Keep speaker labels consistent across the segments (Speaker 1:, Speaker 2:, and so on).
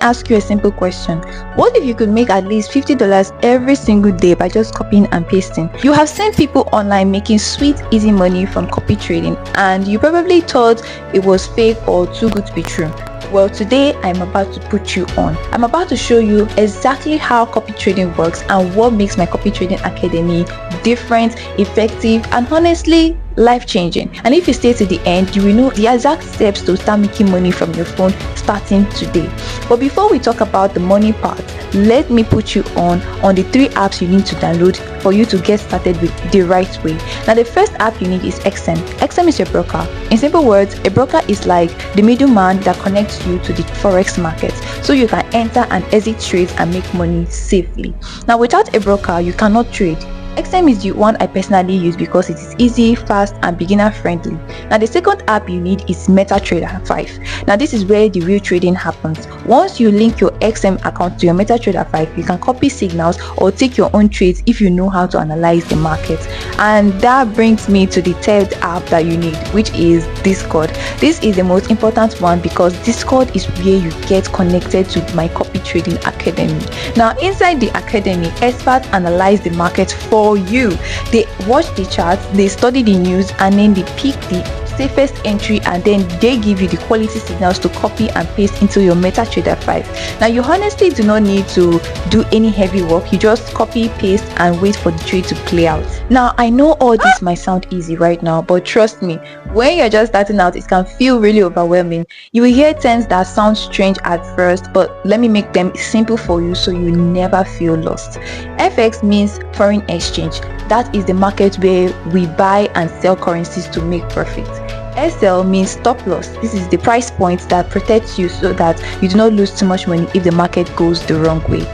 Speaker 1: ask you a simple question. What if you could make at least $50 every single day by just copying and pasting? You have seen people online making sweet, easy money from copy trading, and you probably thought it was fake or too good to be true. Well, today I'm about to put you on. I'm about to show you exactly how copy trading works and what makes my copy trading academy different, effective, and honestly life-changing. And if you stay to the end, you will know the exact steps to start making money from your phone starting today. But before we talk about the money part, let me put you on the 3 apps you need to download for you to get started with the right way. Now, the first app you need is XM. XM is your broker. In simple words, a broker is like the middleman that connects you to the forex market, so you can enter and exit trades and make money safely. Now, without a broker, you cannot trade. XM is the one I personally use because it is easy, fast, and beginner friendly. Now, the second app you need is MetaTrader 5. Now, this is where the real trading happens. Once you link your XM account to your MetaTrader 5, you can copy signals or take your own trades if you know how to analyze the market. And that brings me to the third app that you need, which is Discord. This is the most important one because Discord is where you get connected to my copy trading academy. Now, inside the academy, experts analyze the market for you. They watch the charts, they study the news, and then they pick the safest entry, and then they give you the quality signals to copy and paste into your MetaTrader 5. Now, you honestly do not need to do any heavy work. You just copy, paste, and wait for the trade to play out. Now, I know all this might sound easy right now, but trust me, when you're just starting out, it can feel really overwhelming. You will hear terms that sound strange at first, but let me make them simple for you so you never feel lost. FX means foreign exchange. That is the market where we buy and sell currencies to make profit. SL means stop loss. This is the price point that protects you so that you do not lose too much money if the market goes the wrong way.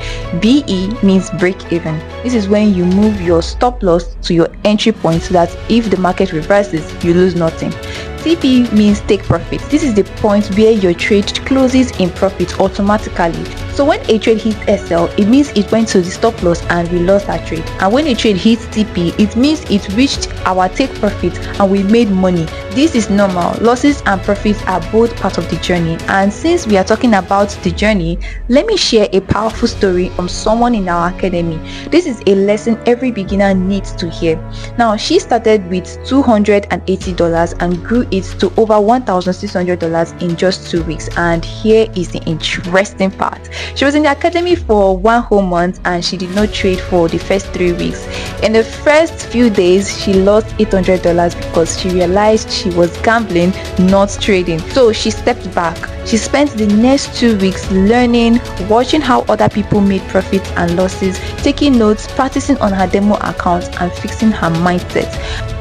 Speaker 1: BE means break even. This is when you move your stop loss to your entry point so that if the market reverses, you lose nothing. TP means take profit. This is the point where your trade closes in profit automatically. So when a trade hits SL, it means it went to the stop loss and we lost that trade. And when a trade hits TP, it means it reached our take profit and we made money. This is normal. Losses and profits are both part of the journey. And since we are talking about the journey, let me share a powerful story from someone in our academy. This is a lesson every beginner needs to hear. Now, she started with $280 and grew it to over $1,600 in just 2 weeks. And here is the interesting part. She was in the academy for 1 whole month and she did not trade for the first 3 weeks. In the first few days, she lost $800 because she realized she was gambling, not trading. So she stepped back. She spent the next 2 weeks learning, watching how other people made profits and losses, taking notes, practicing on her demo account, and fixing her mindset.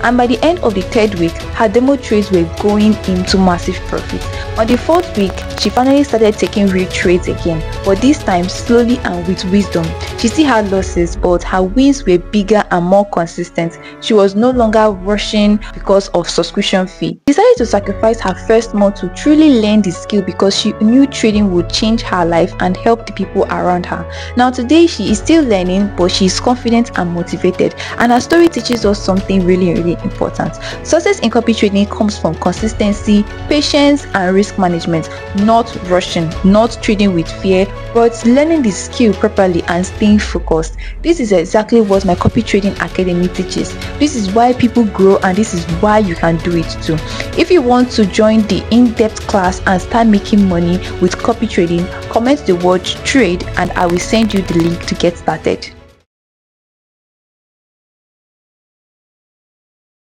Speaker 1: And by the end of the 3rd week, her demo trades were going into massive profits. On the 4th week, she finally started taking real trades again, but this time slowly and with wisdom. She still had losses, but her wins were bigger and more consistent. She was no longer rushing because of subscription fee. She decided to sacrifice her first month to truly learn the skill because she knew trading would change her life and help the people around her. Now today, she is still learning, but she is confident and motivated, and her story teaches us something really important. Success in copy trading comes from consistency, patience, and risk management, not rushing, not trading with fear, but learning the skill properly and staying focused. This is exactly what my copy trading academy teaches. This is why people grow, and this is why you can do it too. If you want to join the in-depth class and start making money with copy trading, comment the word trade and I will send you the link to get started.